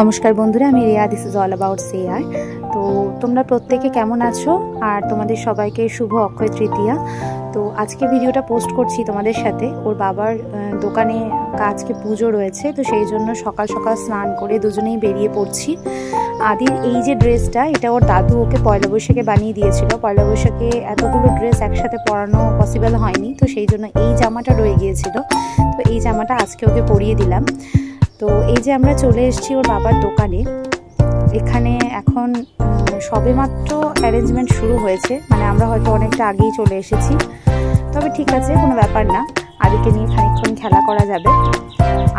নমস্কার বন্ধুরা, আমি Riya. This is all about CR. তো তোমরা প্রত্যেকে কেমন আছো? আর তোমাদের সবাইকে শুভ অক্ষয় তৃতীয়া। তো আজকে ভিডিওটা পোস্ট করছি তোমাদের সাথে। ওর বাবার দোকানে আজকে পুজো রয়েছে, তো সেই জন্য সকাল সকাল স্নান করে দুজনেই বেরিয়ে পড়ছি। আদির এই যে ড্রেসটা, এটা ওর দাদু ওকে পয়লা বৈশাখে বানিয়ে দিয়েছিল। পয়লা বৈশাখে এতগুলো ড্রেস একসাথে পরানো পসিবল হয়নি, তো সেই জন্য এই জামাটা রয়ে গিয়েছিল। তো এই জামাটা আজকে ওকে পরিয়ে দিলাম। তো এই যে আমরা চলে এসেছি ওর বাবার দোকানে। এখানে এখন সবেমাত্র অ্যারেঞ্জমেন্ট শুরু হয়েছে, মানে আমরা হয়তো অনেকটা আগেই চলে এসেছি। তবে ঠিক আছে, কোনো ব্যাপার না, আদিকে নিয়ে খানিকক্ষণ খেলা করা যাবে।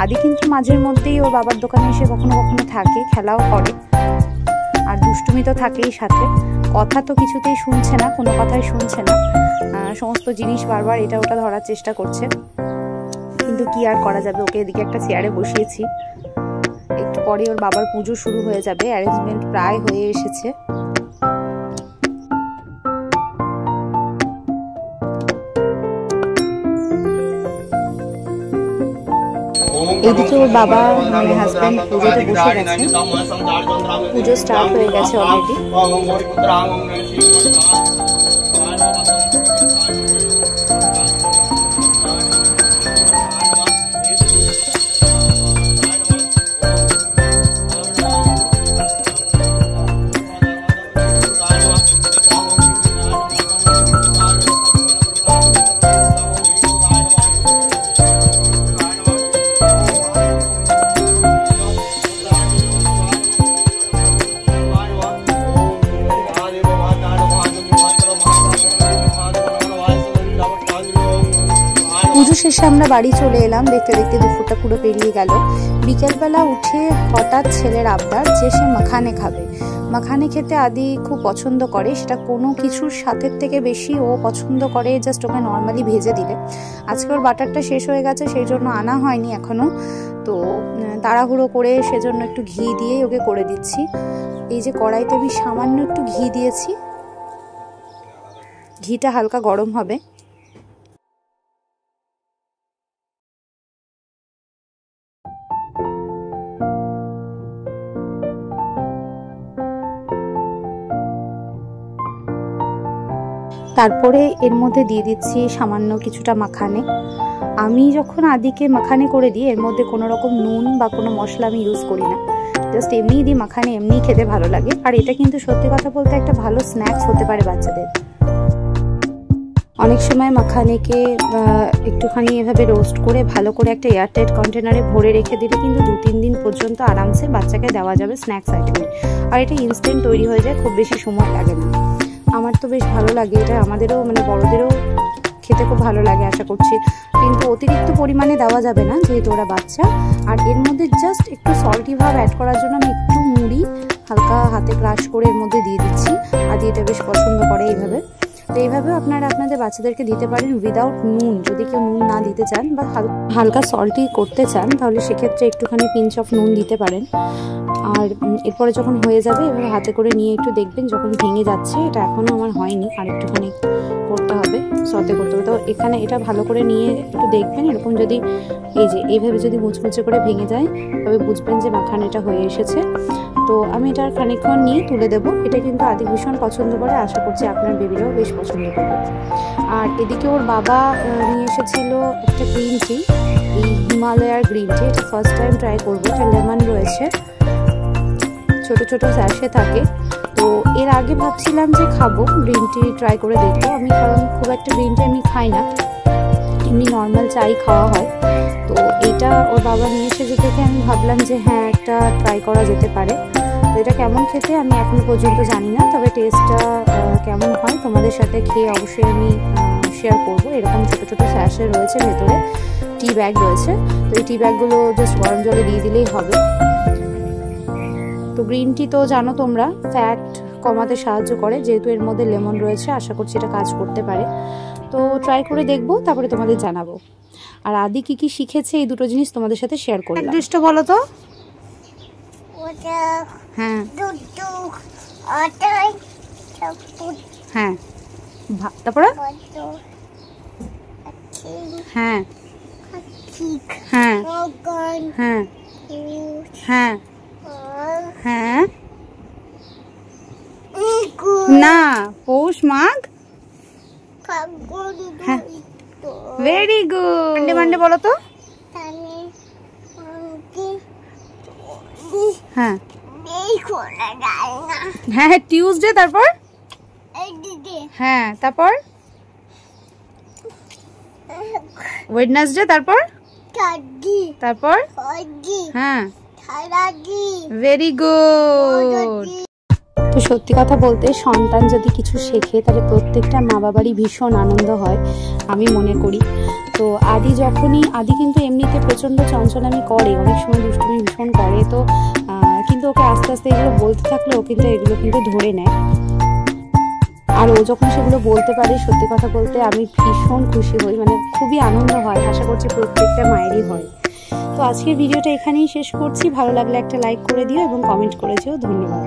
আদি কিন্তু মাঝের মধ্যেই ওর বাবার দোকানে এসে কখনো কখনো থাকে, খেলাও করে, আর দুষ্টুমি তো থাকেই সাথে। কথা তো কিছুতেই শুনছে না, কোনো কথাই শুনছে না, সমস্ত জিনিস বারবার এটা ওটা ধরার চেষ্টা করছে। কিন্তু কি আর করা যাবে, ওকে এদিকে একটা চেয়ারে বসিয়েছি। একটু পরে ওর বাবার পুজো শুরু হয়ে যাবে, অ্যারেঞ্জমেন্ট প্রায় হয়ে এসেছে। এদিকে ওর বাবা মানে হাজব্যান্ড পুজোতে বসে গেছে, পুজো স্টার্ট হয়ে গেছে অলরেডি। পুজো শেষে আমরা বাড়ি চলে এলাম। দেখতে দেখতে দুপুরটা পুরো পেরিয়ে গেল। বিকেলবেলা উঠে হঠাৎ ছেলের আবদার যে সে মাখানে খাবে। মাখানে খেতে আদি খুব পছন্দ করে, সেটা কোনো কিছুর সাথে থেকে বেশি ও পছন্দ করে জাস্ট ওকে নর্মালি ভেজে দিলে। আজকে ওর বাটারটা শেষ হয়ে গেছে, সেই জন্য আনা হয়নি এখনো। তো তাড়াহুড়ো করে সেজন্য একটু ঘি দিয়েই ওকে করে দিচ্ছি। এই যে কড়াইতে আমি সামান্য একটু ঘি দিয়েছি, ঘিটা হালকা গরম হবে। তারপরে এর মধ্যে দিয়ে দিচ্ছি সামান্য কিছুটা মাখানে। আমি যখন আদিকে মাখানে করে দিই, এর মধ্যে কোনো রকম নুন বা কোনো মশলা আমি ইউজ করি না, জাস্ট এমনিই দিই। মাখানে এমনিই খেতে ভালো লাগে, আর এটা কিন্তু সত্যি কথা বলতে একটা ভালো স্ন্যাক্স হতে পারে বাচ্চাদের। অনেক সময় মাখানেকে একটুখানি এভাবে রোস্ট করে ভালো করে একটা এয়ারটাইট কন্টেনারে ভরে রেখে দিলে কিন্তু 2-3 দিন পর্যন্ত আরামসে বাচ্চাকে দেওয়া যাবে স্ন্যাক্স আইটেমে। আর এটা ইনস্ট্যান্ট তৈরি হয়ে যায়, খুব বেশি সময় লাগে না। আমার তো বেশ ভালো লাগে এটা, আমাদেরও মানে বড়দেরও খেতে খুব ভালো লাগে আশা করছি। কিন্তু অতিরিক্ত পরিমাণে দেওয়া যাবে না, যেহেতু ওরা বাচ্চা। আর এর মধ্যে জাস্ট একটু সল্টি ভাব অ্যাড করার জন্য আমি একটু মুড়ি হালকা হাতে ক্রাশ করে এর মধ্যে দিয়ে দিচ্ছি। আদি এটা বেশ পছন্দ করে এইভাবে। তো এইভাবেও আপনারা আপনাদের বাচ্চাদেরকে দিতে পারেন উইদাউট নুন। যদি কেউ নুন না দিতে চান বা হালকা সল্টি করতে চান, তাহলে সেক্ষেত্রে একটুখানি পিঞ্চ অফ নুন দিতে পারেন। আর এরপরে যখন হয়ে যাবে, এভাবে হাতে করে নিয়ে একটু দেখবেন যখন ভেঙে যাচ্ছে। এটা এখনও আমার হয়নি, আর একটুখানি করতে হবে, সতে করতে হবে। তো এখানে এটা ভালো করে নিয়ে একটু দেখবেন, এরকম যদি এই যে এইভাবে যদি মুচমুচে করে ভেঙে যায়, তবে বুঝবেন যে মাখানেটা হয়ে এসেছে। তো আমি এটা খানিকক্ষণ নিয়ে তুলে দেবো। এটা কিন্তু আদি ভীষণ পছন্দ করে, আশা করছি আপনার বেবিরাও বেশ পছন্দ করবে। আর এদিকে ওর বাবা নিয়ে এসেছিল একটা গ্রিন টি, এই হিমালয়ার গ্রিন টি। এটা ফার্স্ট টাইম ট্রাই করবো। এটা লেমন রয়েছে, ছোট ছোট স্যাশে থাকে। তো এর আগে ভাবছিলাম যে খাবো, গ্রিন টি ট্রাই করে দেখবো আমি, কারণ খুব একটা গ্রিন টি আমি খাই না, এমনি নর্মাল চাই খাওয়া হয়। তো এটা ওর বাবা নিয়ে এসে দেখে আমি ভাবলাম যে হ্যাঁ, একটা ট্রাই করা যেতে পারে। তো এটা কেমন খেতে আমি এখনো পর্যন্ত জানি না, তবে টেস্টটা কেমন হয় তোমাদের সাথে খেয়ে অবশ্যই আমি শেয়ার করবো। এরকম ছোট ছোট স্যাশে রয়েছে, ভেতরে টি ব্যাগ রয়েছে। তো এই টি ব্যাগগুলো জাস্ট গরম জলে দিয়ে দিলেই হবে। তো গ্রিন টি তো জানো তোমরা, ফ্যাট কমাতে সাহায্য করে, যেহেতু এর মধ্যে লেমন রয়েছে। আশা করছি এটা কাজ করতে পারে। তো ট্রাই করে দেখবো, তারপরে তোমাদের জানাবো। আর আদি কি কি শিখেছে এই দুটো জিনিস তোমাদের সাথে শেয়ার করলাম। অ্যাড্রেসটা বলো তো। হ্যাঁ হ্যাঁ, তারপরে হ্যাঁ হ্যাঁ হ্যাঁ হ্যাঁ হ্যাঁ না পৌষ মাঘ ভেরি গুড মানডে মানডে বলো তো হ্যাঁ হ্যাঁ টিউসডে তারপর হ্যাঁ তারপর ওয়েডনেসডে তারপর তারপর হ্যাঁ ভেরি গুড। তো সত্যি কথা বলতে সন্তান যদি কিছু শেখে তাহলে প্রত্যেকটা মা বাবারই ভীষণ আনন্দ হয় আমি মনে করি। তো আদি কিন্তু এমনিতে প্রচণ্ড চঞ্চলামি করে, অনেক সময় দুষ্টুমি ভীষণ করে, তো কিন্তু ওকে আস্তে আস্তে এগুলো বলতে থাকলে ও কিন্তু এগুলো কিন্তু ধরে নেয়। আর ও যখন সেগুলো বলতে পারে সত্যি কথা বলতে আমি ভীষণ খুশি হই, মানে খুবই আনন্দ হয়, আশা করছি প্রত্যেকটা মায়েরই হয়। তো আজকের ভিডিওটা এখানেই শেষ করছি, ভালো লাগলে একটা লাইক করে দিও এবং কমেন্ট করে দিও। ধন্যবাদ।